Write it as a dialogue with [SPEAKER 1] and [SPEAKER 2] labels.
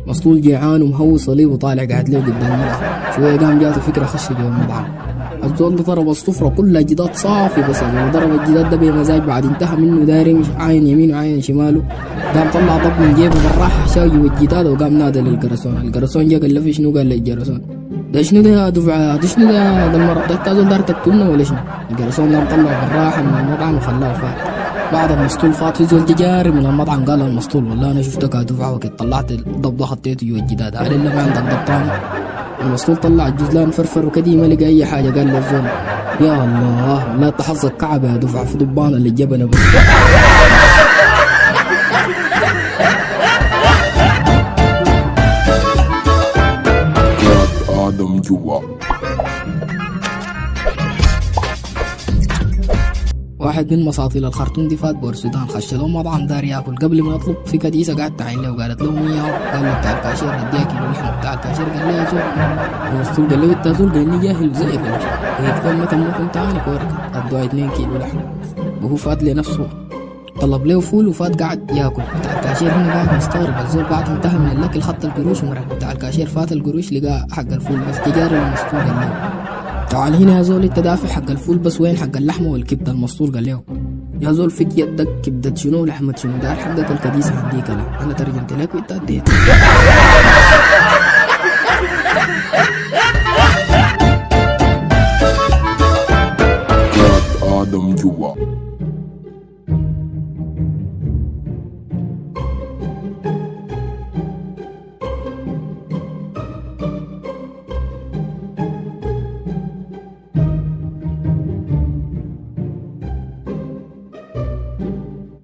[SPEAKER 1] مسطول جيعان ومهوي صليب وطالع قاعد له قدام المطعم. شويه قام جاته فكره خش جوا المطعم. الزول ده ضرب الصفرة كلها جداد صافي، بس الزول ضرب الجداد ده بمزاج. بعد انتهى منه داير يمشي عاين يمين وعاين شماله، قام طلع ضب من جيبه بالراحه حشاه جوا الجداد وقام نادى للجرسون. الجرسون جا قال له في شنو؟ قال للجرسون ده شنو ده يا دفعه؟ ده شنو ده المره ده زول دار تقتلنا ولا شنو؟ الجرسون قام طلع بالراحه من المطعم وخلاه فات. بعد المسطول فات في زول تجاري من المطعم قال المسطول والله انا شفتك يا دفعه وكنت طلعت الضب ده خطيته جوا الجداد، على اللي ما عندك ضب طاني. المسطول طلع الجزلان فرفر وكدي ما لقى اي حاجه. قال للزول يا الله لا تحظك كعب يا دفعه في ضبان اللي جبنا بس.
[SPEAKER 2] آدم جوا.
[SPEAKER 1] واحد من مساطيل الخرطوم دي فات بور السودان، خش له مطعم دار ياكل. قبل ما يطلب في كديسه قاعد تعين له وقالت له 100. قال له بتاع الكاشير اديها كيلو لحمه. بتاع الكاشير قال له يا زول. المسطول قال له انت زول؟ قال لي جاهل زيك ولا شيء؟ هيك متى ما كنت عانك ورك ادوها 2 كيلو لحمه. وهو فات لنفسه طلب له فول وفات قاعد ياكل. بتاع الكاشير هنا قاعد مستغرب. الزول بعد انتهى من الاكل خط القروش ومرق. بتاع الكاشير فات القروش لقى حق الفول بس. تجاري المسطول قال له تعال هنا يا زول، انت دافع حق الفول بس وين حق اللحمه والكبده؟ المسطول قال له يا زول فيك يدك كبده شنو لحمه شنو؟ دار حقك الكديس عنديك. لا انا ترجمت لك وانت اديت.
[SPEAKER 2] آدم جوا.